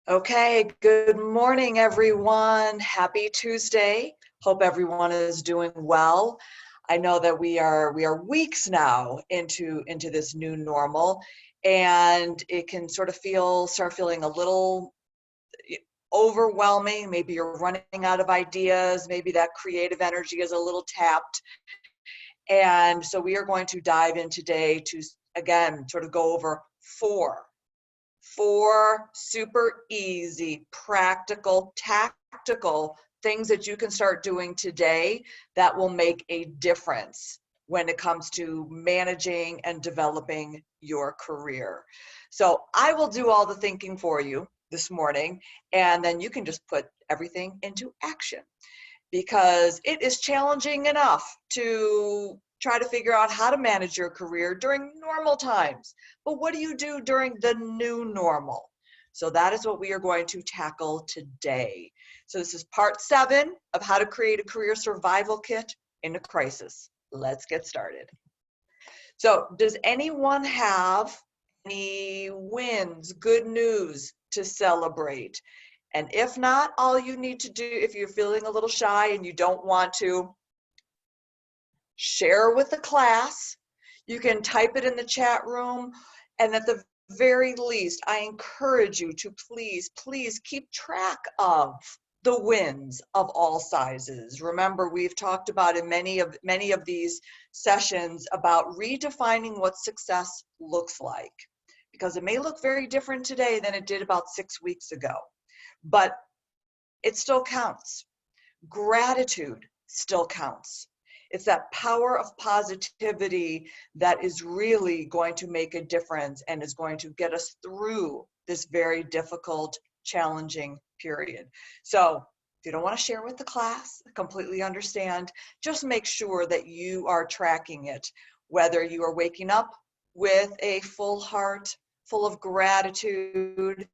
Okay, good morning, everyone. Happy Tuesday. Hope everyone is doing well. I know that we are weeks now into this new normal, and it can sort of start feeling a little overwhelming. Maybe you're running out of ideas. Maybe that creative energy is a little tapped. And so we are going to dive in today to again sort of go over four super easy, practical, tactical things that you can start doing today that will make a difference when it comes to managing and developing your career. So I will do all the thinking for you this morning, and then you can just put everything into action because it is challenging enough to try to figure out how to manage your career during normal times. But what do you do during the new normal? So that is what we are going to tackle today. So this is part 7 of how to create a career survival kit in a crisis. Let's get started. So does anyone have any wins, good news to celebrate? And if not, all you need to do, if you're feeling a little shy and you don't want to share with the class, you can type it in the chat room. And at the very least, I encourage you to please keep track of the wins of all sizes. Remember, we've talked about in many of these sessions about redefining what success looks like, because it may look very different today than it did about 6 weeks ago, but it still counts. Gratitude still counts. It's that power of positivity that is really going to make a difference and is going to get us through this very difficult, challenging period. So if you don't want to share with the class, I completely understand. Just make sure that you are tracking it, whether you are waking up with a full heart, full of gratitude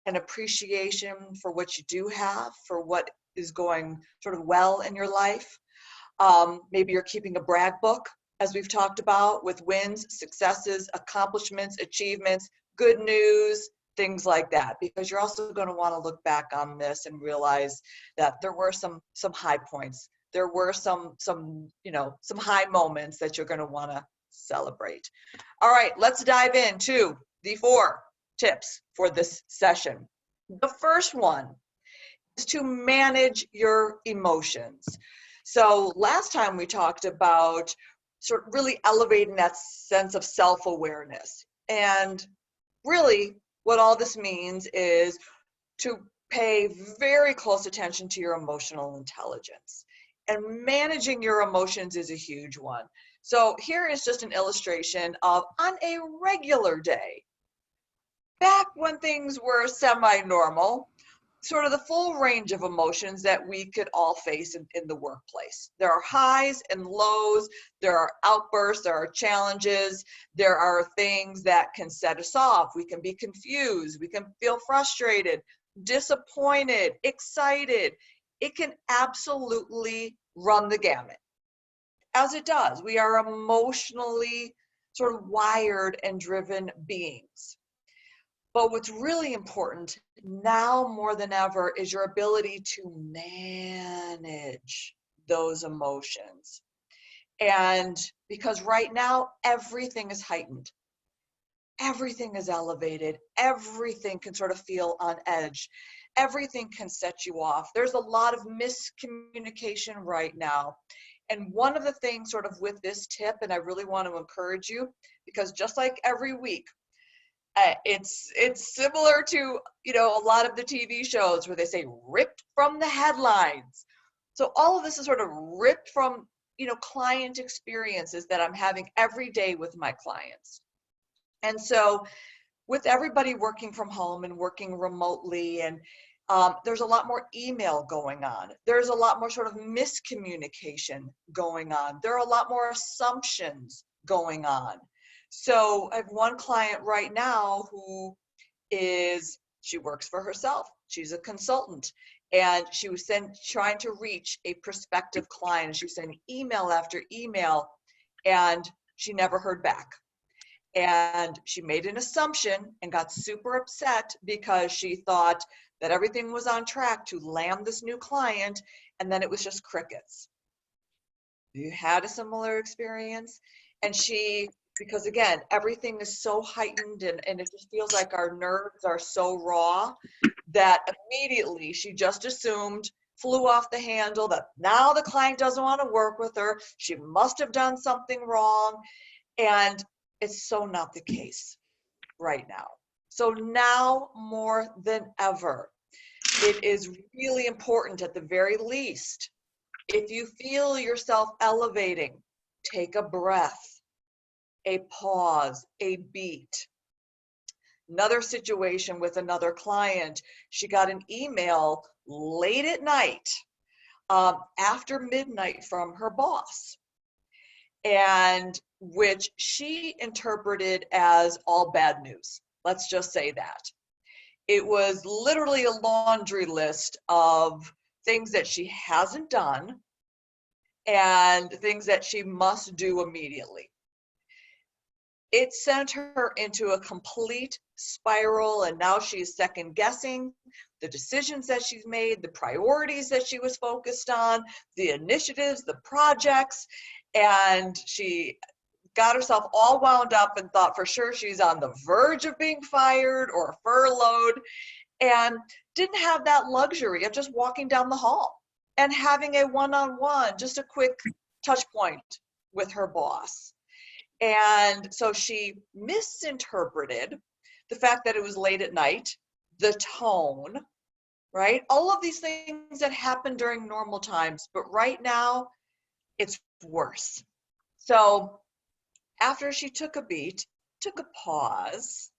and appreciation for what you do have, for what is going sort of well in your life. Maybe you're keeping a brag book, as we've talked about, with wins, successes, accomplishments, achievements, good news, things like that, because you're also going to want to look back on this and realize that there were some high points. There were some high moments that you're going to want to celebrate. All right, let's dive into the 4 tips for this session. The first one is to manage your emotions. So last time we talked about sort of really elevating that sense of self-awareness. And really what all this means is to pay very close attention to your emotional intelligence. And managing your emotions is a huge one. So here is just an illustration of on a regular day, back when things were semi-normal, sort of the full range of emotions that we could all face in the workplace. There are highs and lows, there are outbursts, there are challenges, there are things that can set us off. We can be confused, we can feel frustrated, disappointed, excited. It can absolutely run the gamut, as it does. We are emotionally sort of wired and driven beings. But what's really important now more than ever is your ability to manage those emotions. And because right now, everything is heightened, everything is elevated, everything can sort of feel on edge, everything can set you off. There's a lot of miscommunication right now. And one of the things sort of with this tip, and I really want to encourage you, because just like every week, it's similar to a lot of the TV shows where they say ripped from the headlines. So all of this is sort of ripped from client experiences that I'm having every day with my clients. And so with everybody working from home and working remotely, and there's a lot more email going on. There's a lot more sort of miscommunication going on. There are a lot more assumptions going on. So I have one client right now who she works for herself. She's a consultant. And she was trying to reach a prospective client. She was sending email after email, and she never heard back. And she made an assumption and got super upset because she thought that everything was on track to land this new client, and then it was just crickets. You had a similar experience? And she, because again, everything is so heightened and it just feels like our nerves are so raw that immediately she just assumed, flew off the handle, that now the client doesn't want to work with her. She must have done something wrong. And it's so not the case right now. So now more than ever, it is really important, at the very least, if you feel yourself elevating, take a breath, a pause, a beat. Another situation with another client, she got an email late at night, after midnight, from her boss, and which she interpreted as all bad news. Let's just say that. It was literally a laundry list of things that she hasn't done and things that she must do immediately. It sent her into a complete spiral, and now she's second guessing the decisions that she's made, the priorities that she was focused on, the initiatives, the projects, and she got herself all wound up and thought for sure she's on the verge of being fired or furloughed, and didn't have that luxury of just walking down the hall and having a one-on-one, just a quick touch point with her boss. And so she misinterpreted the fact that it was late at night, the tone, right? All of these things that happen during normal times, but right now it's worse. So after she took a beat, took a pause,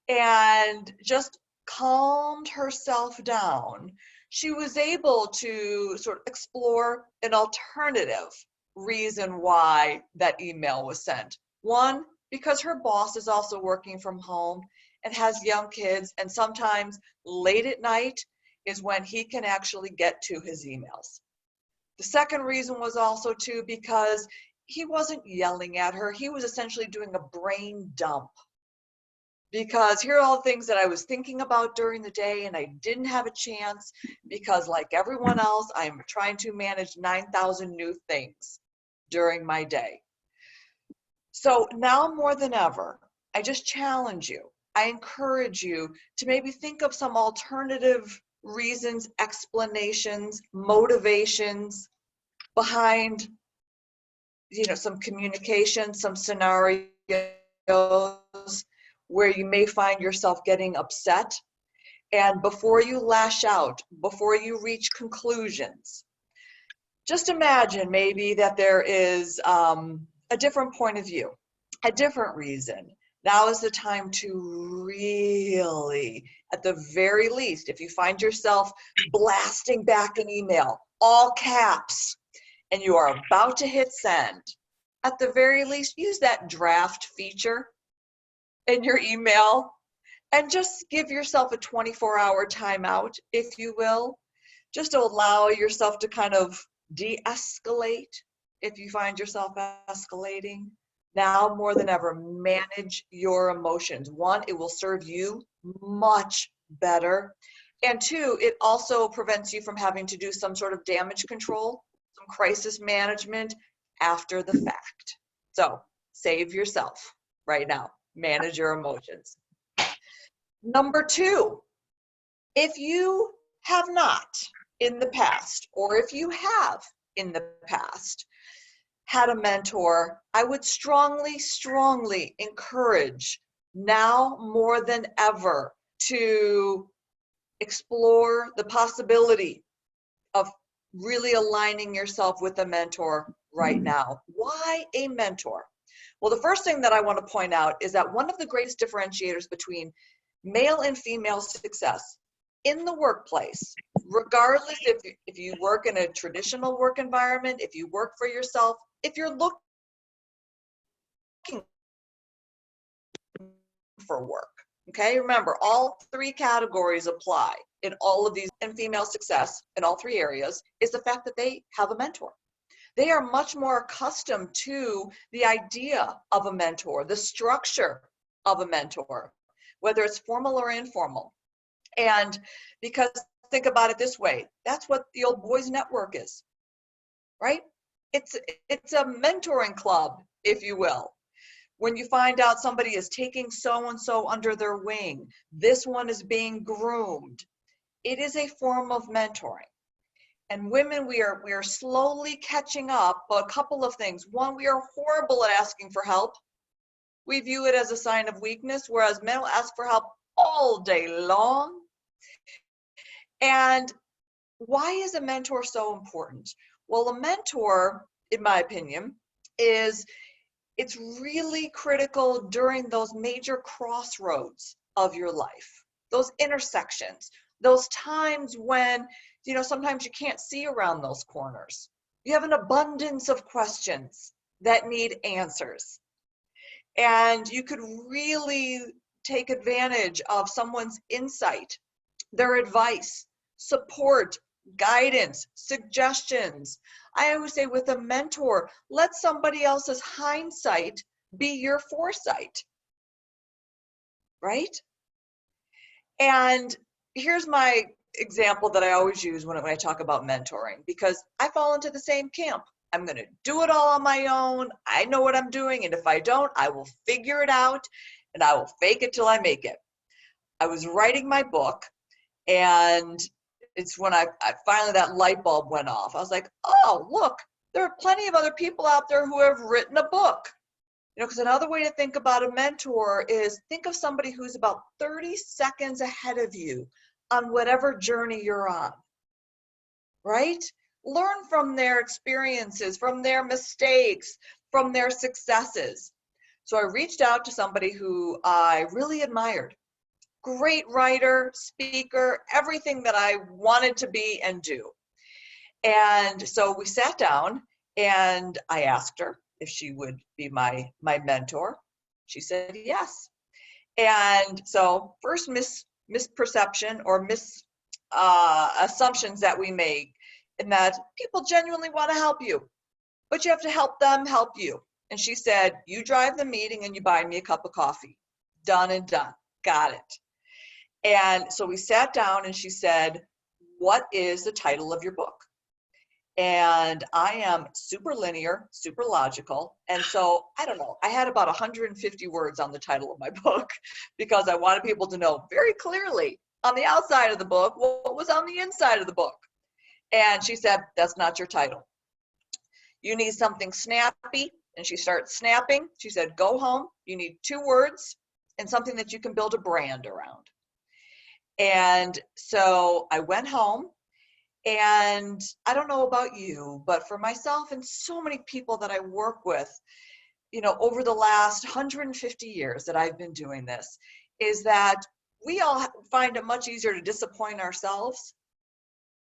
and just calmed herself down, she was able to sort of explore an alternative reason why that email was sent. One, because her boss is also working from home and has young kids, and sometimes late at night is when he can actually get to his emails. The second reason was also too because he wasn't yelling at her. He was essentially doing a brain dump, because here are all the things that I was thinking about during the day and I didn't have a chance because, like everyone else, I'm trying to manage 9,000 new things during my day. So now more than ever, I just challenge you, I encourage you to maybe think of some alternative reasons, explanations, motivations behind, some communication, some scenarios where you may find yourself getting upset. And before you lash out, before you reach conclusions, just imagine maybe that there is a different point of view, a different reason. Now is the time to really, at the very least, if you find yourself blasting back an email, all caps, and you are about to hit send, at the very least, use that draft feature in your email and just give yourself a 24-hour timeout, if you will, just to allow yourself to kind of de-escalate if you find yourself escalating. Now more than ever, manage your emotions. One, it will serve you much better. And two, it also prevents you from having to do some sort of damage control, some crisis management after the fact. So save yourself right now. Manage your emotions. Number two, if you have not in the past, or if you have in the past had a mentor, I would strongly, strongly encourage now more than ever to explore the possibility of really aligning yourself with a mentor right now. Why a mentor? Well, the first thing that I want to point out is that one of the greatest differentiators between male and female success in the workplace, regardless if you work in a traditional work environment, if you work for yourself, if you're looking for work, okay? Remember, all three categories apply in all of these, and female success in all three areas is the fact that they have a mentor. They are much more accustomed to the idea of a mentor, the structure of a mentor, whether it's formal or informal. And because think about it this way, that's what the old boys network is, right? It's a mentoring club, if you will. When you find out somebody is taking so-and-so under their wing, this one is being groomed, it is a form of mentoring. And women, we are slowly catching up. But a couple of things. One, we are horrible at asking for help. We view it as a sign of weakness, whereas men will ask for help all day long. And why is a mentor so important? Well, a mentor, in my opinion, it's really critical during those major crossroads of your life, those intersections, those times when, sometimes you can't see around those corners. You have an abundance of questions that need answers. And you could really take advantage of someone's insight, their advice, support, guidance, suggestions. I always say with a mentor, let somebody else's hindsight be your foresight, right? And here's my example that I always use when I talk about mentoring, because I fall into the same camp. I'm going to do it all on my own. I know what I'm doing. And if I don't, I will figure it out and I will fake it till I make it. I was writing my book, and it's when I finally, that light bulb went off. I was like, oh, look, there are plenty of other people out there who have written a book. Because another way to think about a mentor is think of somebody who's about 30 seconds ahead of you on whatever journey you're on, right? Learn from their experiences, from their mistakes, from their successes. So I reached out to somebody who I really admired. Great writer, speaker, everything that I wanted to be and do. And so we sat down and I asked her if she would be my mentor. She said yes. And so first misperception or assumptions that we make, in that people genuinely want to help you, but you have to help them help you. And she said, you drive the meeting and you buy me a cup of coffee. Done and done. Got it. And so we sat down and she said, what is the title of your book? And I am super linear, super logical. And so, I don't know, I had about 150 words on the title of my book because I wanted people to know very clearly on the outside of the book what was on the inside of the book. And she said, that's not your title. You need something snappy. And she starts snapping. She said, go home. You need 2 words and something that you can build a brand around. And so I went home. And I don't know about you, but for myself and so many people that I work with, over the last 150 years that I've been doing this, is that we all find it much easier to disappoint ourselves,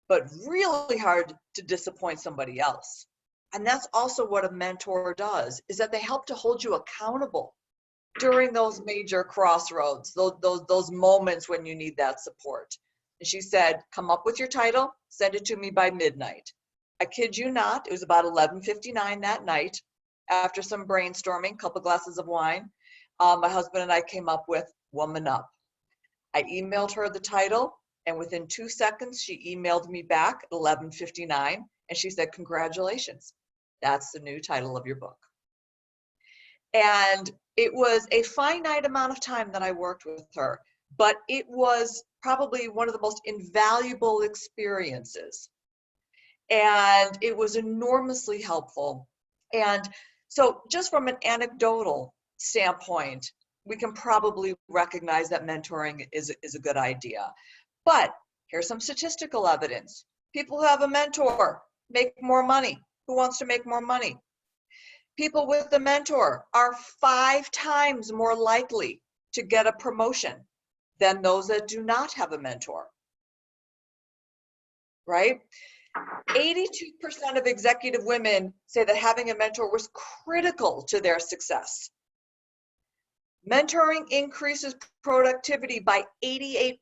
but really hard to disappoint somebody else. And that's also what a mentor does, is that they help to hold you accountable during those major crossroads, those moments when you need that support. And she said, come up with your title, send it to me by midnight. I kid you not, it was about 11:59 that night. After some brainstorming, couple glasses of wine, my husband and I came up with Woman Up. I emailed her the title, and within 2 seconds, she emailed me back at 11:59, and she said, congratulations, that's the new title of your book. And it was a finite amount of time that I worked with her, but it was probably one of the most invaluable experiences. And it was enormously helpful. And so just from an anecdotal standpoint, we can probably recognize that mentoring is a good idea. But here's some statistical evidence. People who have a mentor make more money. Who wants to make more money? People with a mentor are 5 times more likely to get a promotion than those that do not have a mentor, right? 82% of executive women say that having a mentor was critical to their success. Mentoring increases productivity by 88%.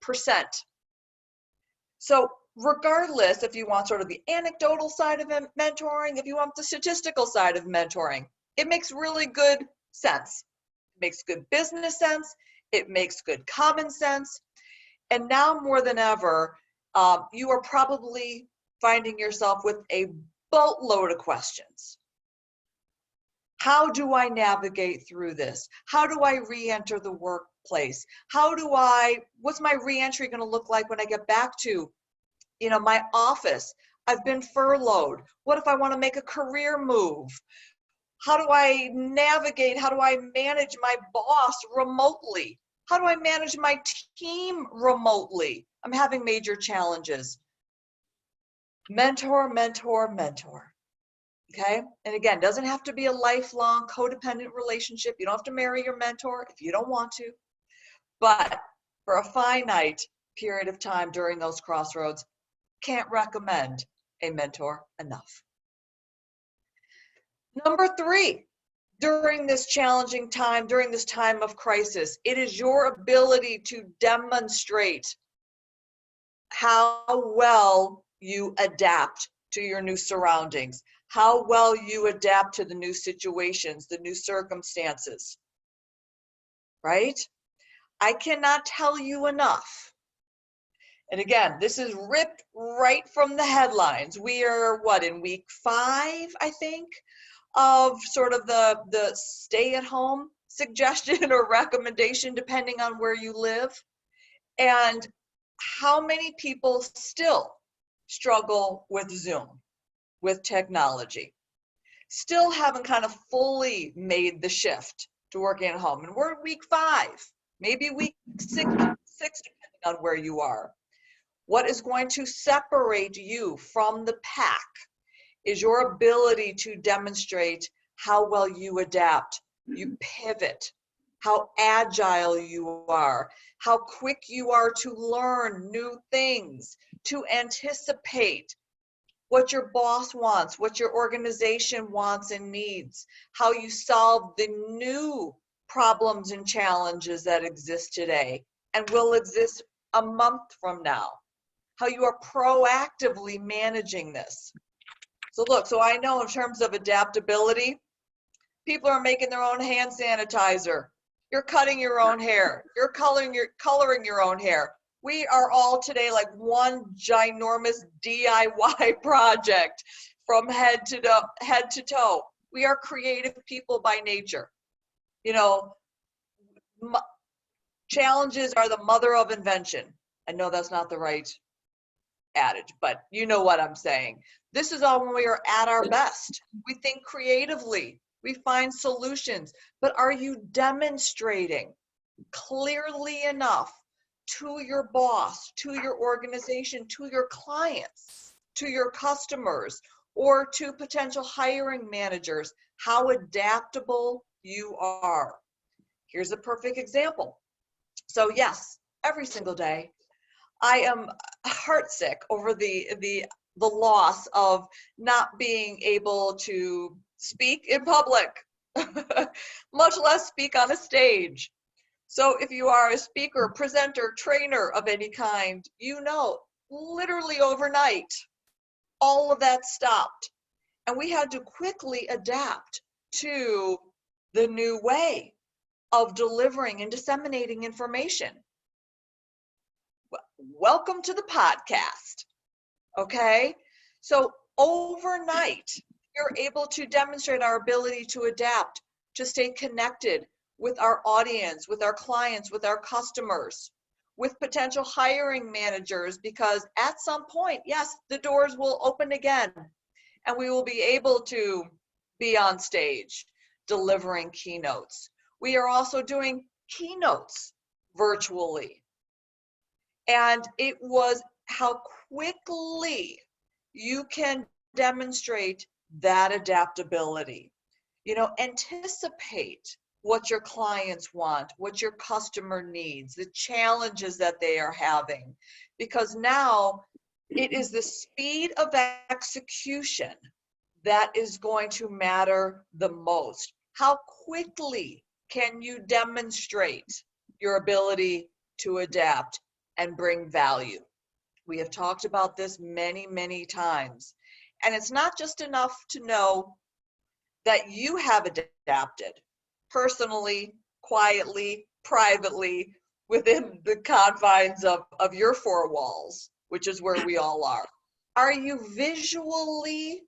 So regardless if you want sort of the anecdotal side of mentoring, if you want the statistical side of mentoring, it makes really good sense. It makes good business sense. It makes good common sense. And now more than ever, you are probably finding yourself with a boatload of questions. How do I navigate through this? How do I re-enter the workplace? What's my re-entry going to look like when I get back to, my office? I've been furloughed. What if I want to make a career move? How do I navigate? How do I manage my boss remotely? How do I manage my team remotely? I'm having major challenges. Mentor, mentor, mentor. Okay? And again, doesn't have to be a lifelong codependent relationship. You don't have to marry your mentor if you don't want to. But for a finite period of time during those crossroads, can't recommend a mentor enough. Number 3, during this challenging time, during this time of crisis, it is your ability to demonstrate how well you adapt to your new surroundings, how well you adapt to the new situations, the new circumstances, right? I cannot tell you enough. And again, this is ripped right from the headlines. We are, in week 5, I think, of sort of the stay-at-home suggestion or recommendation, depending on where you live. And how many people still struggle with Zoom, with technology, still haven't kind of fully made the shift to working at home. And we're at week 5, maybe week 6, depending on where you are. What is going to separate you from the pack is your ability to demonstrate how well you adapt, you pivot, how agile you are, how quick you are to learn new things, to anticipate what your boss wants, what your organization wants and needs, how you solve the new problems and challenges that exist today and will exist a month from now, how you are proactively managing this. So I know in terms of adaptability, people are making their own hand sanitizer. You're cutting your own hair. You're coloring your own hair. We are all today like one ginormous DIY project from head to toe. We are creative people by nature. Challenges are the mother of invention. I know that's not the right adage, but you know what I'm saying. This is all when we are at our best. We think creatively, we find solutions, but are you demonstrating clearly enough to your boss, to your organization, to your clients, to your customers, or to potential hiring managers how adaptable you are? Here's a perfect example. So yes, every single day, I am heartsick over the loss of not being able to speak in public, much less speak on a stage. So if you are a speaker, presenter, trainer of any kind, literally overnight, all of that stopped. And we had to quickly adapt to the new way of delivering and disseminating information. Welcome to the podcast. Okay, so overnight, you're able to demonstrate our ability to adapt, to stay connected with our audience, with our clients, with our customers, with potential hiring managers, because at some point, yes, the doors will open again and we will be able to be on stage delivering keynotes. We are also doing keynotes virtually. And it was how quickly you can demonstrate that adaptability. Anticipate what your clients want, what your customer needs, the challenges that they are having. Because now it is the speed of execution that is going to matter the most. How quickly can you demonstrate your ability to adapt and bring value? We have talked about this many, many times. And it's not just enough to know that you have adapted personally, quietly, privately, within the confines of your four walls, which is where we all are. Are you visually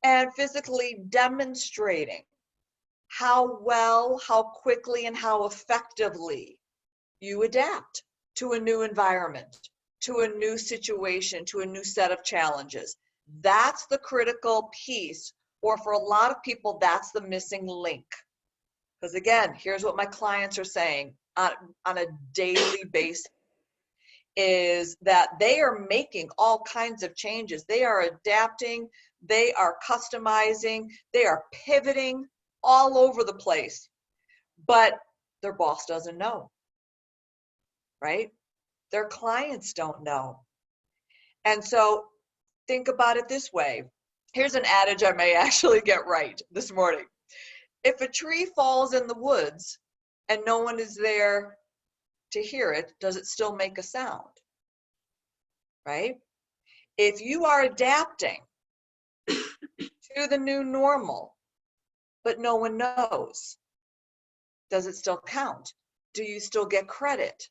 and physically demonstrating how well, how quickly, and how effectively you adapt to a new environment, to a new situation, to a new set of challenges? That's the critical piece, or for a lot of people, that's the missing link. Because again, here's what my clients are saying on a daily basis, is that they are making all kinds of changes. They are adapting, they are customizing, they are pivoting all over the place, but their boss doesn't know, right? Their clients don't know. And so think about it this way. Here's an adage I may actually get right this morning. If a tree falls in the woods and no one is there to hear it, does it still make a sound? Right? If you are adapting to the new normal, but no one knows, does it still count? Do you still get credit?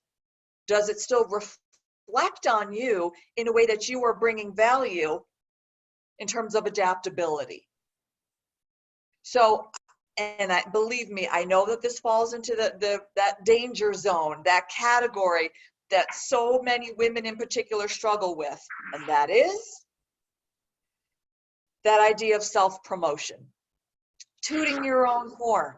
Does it still reflect on you in a way that you are bringing value in terms of adaptability? So, and believe me, I know that this falls into that danger zone, that category that so many women in particular struggle with, and that is that idea of self-promotion, tooting your own horn.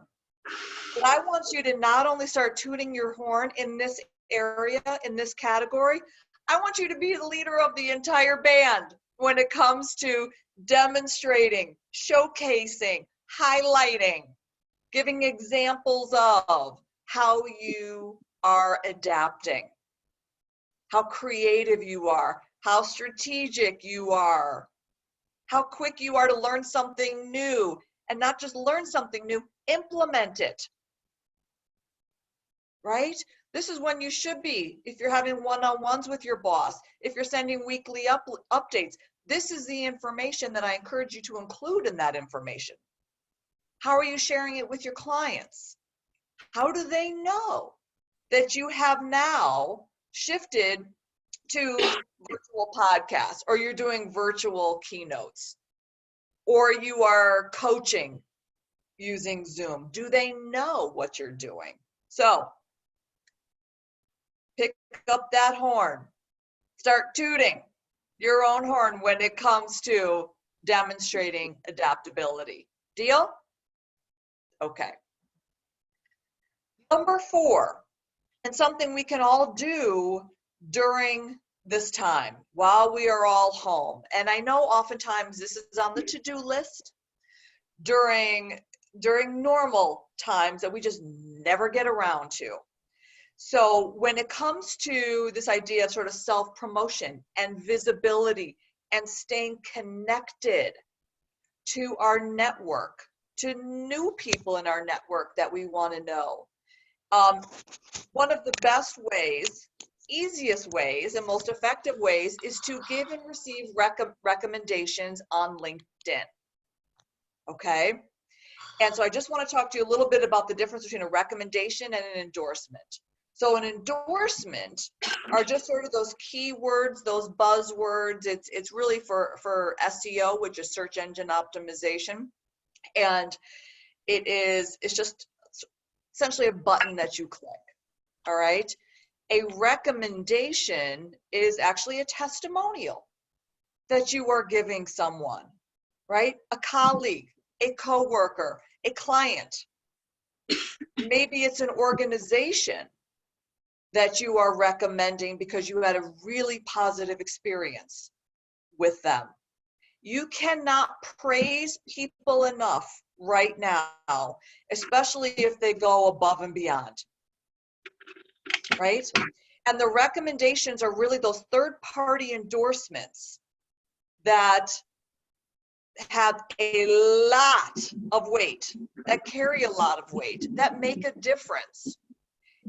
But I want you to not only start tooting your horn in this area, in this category, I want you to be the leader of the entire band when it comes to demonstrating, showcasing, highlighting, giving examples of how you are adapting, how creative you are, how strategic you are, how quick you are to learn something new, and not just learn something new, implement it, right? This is when you should be, if you're having one-on-ones with your boss, if you're sending weekly updates. This is the information that I encourage you to include in that information. How are you sharing it with your clients? How do they know that you have now shifted to virtual podcasts, or you're doing virtual keynotes, or you are coaching using Zoom? Do they know what you're doing? So pick up that horn, start tooting your own horn when it comes to demonstrating adaptability. Deal? Okay. Number 4, and something we can all do during this time while we are all home. And I know oftentimes this is on the to-do list during normal times that we just never get around to. So when it comes to this idea of sort of self-promotion and visibility and staying connected to our network, to new people in our network that we want to know, one of the best ways, easiest ways, and most effective ways is to give and receive recommendations on LinkedIn. Okay? And so I just want to talk to you a little bit about the difference between a recommendation and an endorsement. So an endorsement are just sort of those keywords, those buzzwords. It's really for SEO, which is search engine optimization. And it's just essentially a button that you click. All right. A recommendation is actually a testimonial that you are giving someone, right? A colleague, a coworker, a client. Maybe it's an organization that you are recommending because you had a really positive experience with them. You cannot praise people enough right now, especially if they go above and beyond, right? And the recommendations are really those third-party endorsements that have a lot of weight, that carry a lot of weight, that make a difference.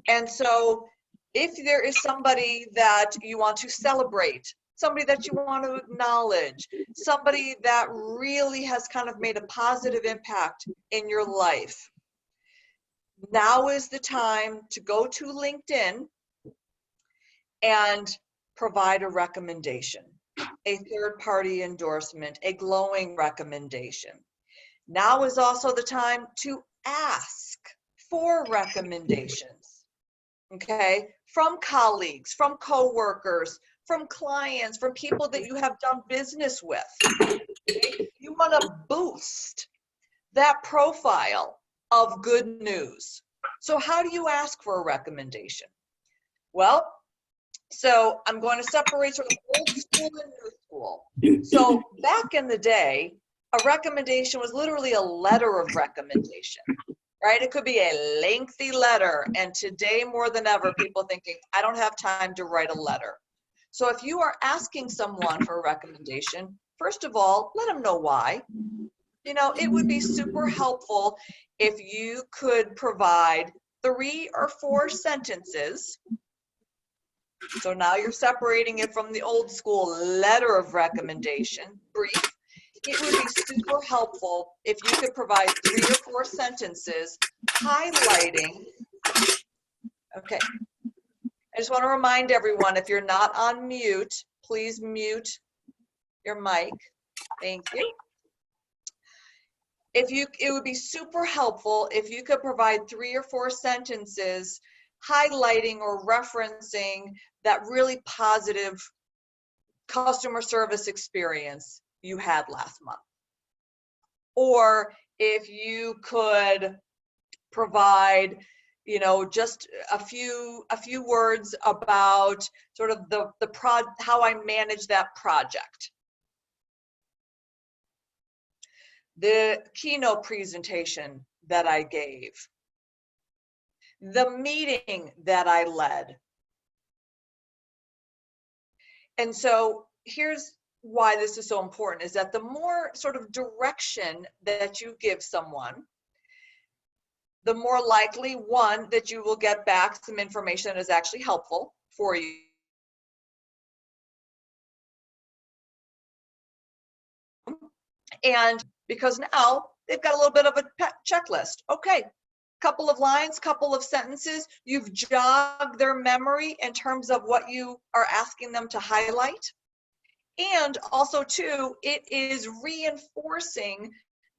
And so if there is somebody that you want to celebrate, somebody that you want to acknowledge, somebody that really has kind of made a positive impact in your life. Now is the time to go to LinkedIn and provide a recommendation, a third-party endorsement, a glowing recommendation. Now is also the time to ask for recommendations, okay, from colleagues, from coworkers, from clients, from people that you have done business with. Okay? You want to boost that profile of good news. So how do you ask for a recommendation? Well, so I'm going to separate sort of old school and new school. So back in the day, a recommendation was literally a letter of recommendation, right? It could be a lengthy letter. And today more than ever, people thinking, I don't have time to write a letter. So if you are asking someone for a recommendation, first of all, let them know why. You know, it would be super helpful if you could provide 3 or 4 sentences. So now you're separating it from the old school letter of recommendation, brief. It would be super helpful if you could provide 3 or 4 sentences highlighting. Okay. I just want to remind everyone, if you're not on mute, please mute your mic. Thank you. It would be super helpful if you could provide 3 or 4 sentences highlighting or referencing that really positive customer service experience you had last month. Or if you could provide, you know, just a few words about sort of how I manage that project. The keynote presentation that I gave, the meeting that I led. And so here's why this is so important, is that the more sort of direction that you give someone, the more likely, one, that you will get back some information that is actually helpful for you. And because now they've got a little bit of a checklist. Okay, couple of lines, couple of sentences, you've jogged their memory in terms of what you are asking them to highlight. And also too, it is reinforcing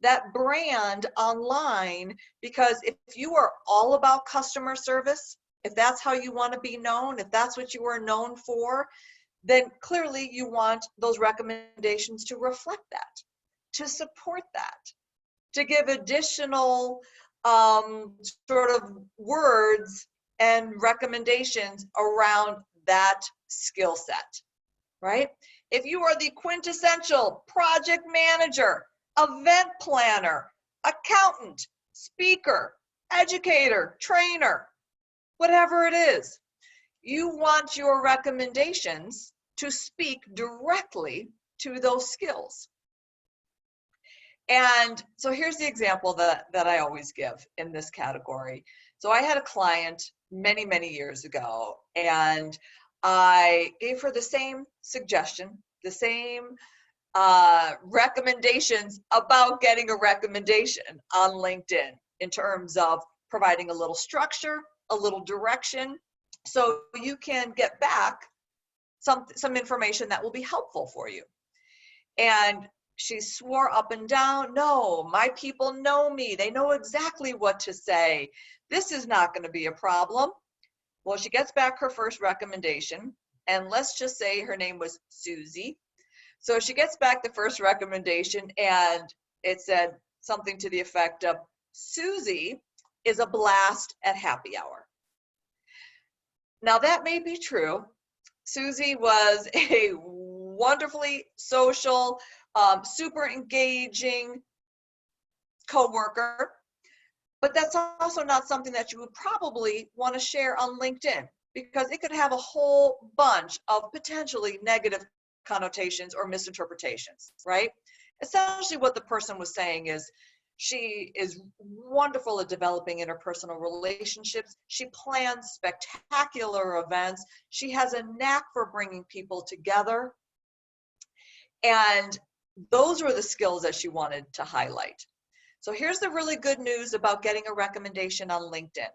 that brand online, because if you are all about customer service, if that's how you want to be known, if that's what you are known for, then clearly you want those recommendations to reflect that, to support that, to give additional sort of words and recommendations around that skill set, right? If you are the quintessential project manager, event planner, accountant, speaker, educator, trainer, whatever it is, you want your recommendations to speak directly to those skills. And so here's the example that I always give in this category. So I had a client many, many years ago, and I gave her the same suggestion, the same recommendations about getting a recommendation on LinkedIn in terms of providing a little structure, a little direction, so you can get back some information that will be helpful for you. And she swore up and down, no, my people know me. They know exactly what to say. This is not going to be a problem. Well, she gets back her first recommendation, and let's just say her name was Susie. So she gets back the first recommendation, and it said something to the effect of, Susie is a blast at happy hour. Now that may be true. Susie was a wonderfully social, super engaging coworker, but that's also not something that you would probably want to share on LinkedIn, because it could have a whole bunch of potentially negative connotations or misinterpretations, right? Essentially what the person was saying is, she is wonderful at developing interpersonal relationships. She plans spectacular events. She has a knack for bringing people together. And those were the skills that she wanted to highlight. So here's the really good news about getting a recommendation on LinkedIn,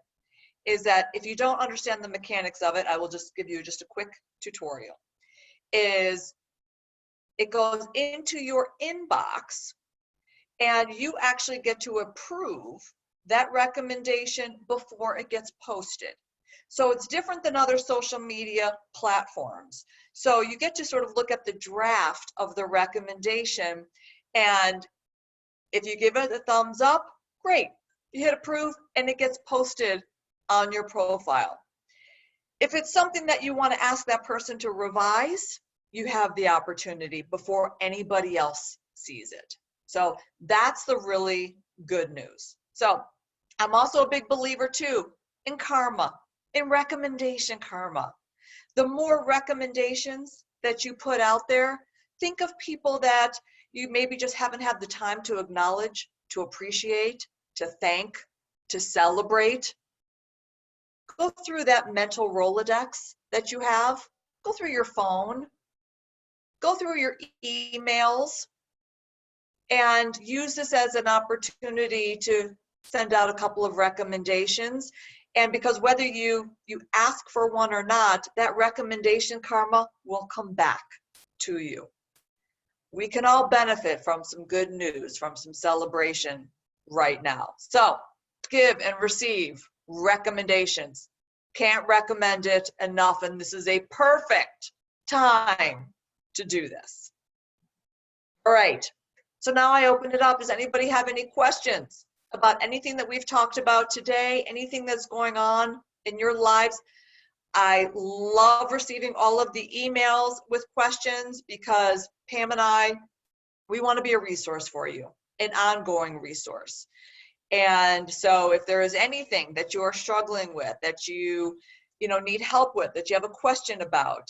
is that if you don't understand the mechanics of it, I will just give you just a quick tutorial, is it goes into your inbox and you actually get to approve that recommendation before it gets posted. So it's different than other social media platforms. So you get to sort of look at the draft of the recommendation, and if you give it a thumbs up, great. You hit approve and it gets posted on your profile. If it's something that you want to ask that person to revise, you have the opportunity before anybody else sees it. So that's the really good news. So I'm also a big believer too in karma, in recommendation karma. The more recommendations that you put out there, think of people that you maybe just haven't had the time to acknowledge, to appreciate, to thank, to celebrate. Go through that mental Rolodex that you have. Go through your phone. Go through your emails and use this as an opportunity to send out a couple of recommendations. And because whether you ask for one or not, that recommendation karma will come back to you. We can all benefit from some good news, from some celebration right now. So give and receive recommendations. Can't recommend it enough, and this is a perfect time to do this. All right, so now I open it up. Does anybody have any questions about anything that we've talked about today, anything that's going on in your lives? I love receiving all of the emails with questions because Pam and I, we want to be a resource for you, an ongoing resource. And so if there is anything that you're struggling with, that you need help with, that you have a question about,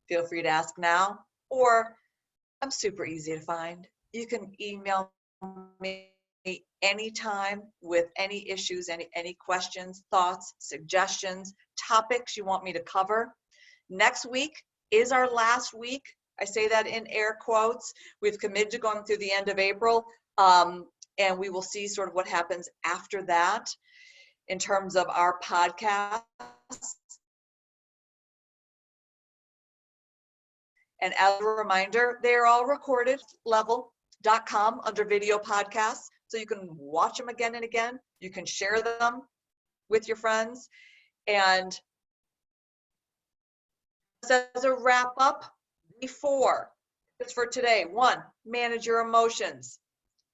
feel free to ask now, or I'm super easy to find. You can email me anytime with any issues, any questions, thoughts, suggestions, topics you want me to cover. Next week is our last week. I say that in air quotes. We've committed to going through the end of April, and we will see sort of what happens after that in terms of our podcast. And as a reminder, they are all recorded level.com under video podcasts. So you can watch them again and again. You can share them with your friends. And as a wrap up, before it's for today: 1, manage your emotions.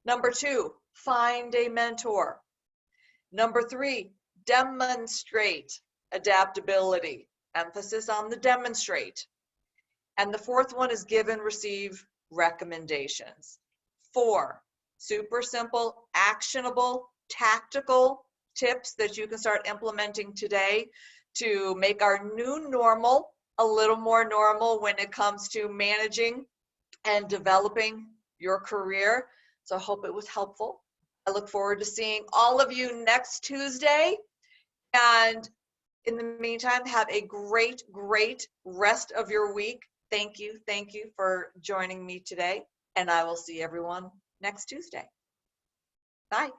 Number 2, find a mentor. Number 3, demonstrate adaptability. Emphasis on the demonstrate. And the 4th one is give and receive recommendations. 4, super simple, actionable, tactical tips that you can start implementing today to make our new normal a little more normal when it comes to managing and developing your career. So I hope it was helpful. I look forward to seeing all of you next Tuesday. And in the meantime, have a great, great rest of your week. Thank you for joining me today. And I will see everyone next Tuesday. Bye.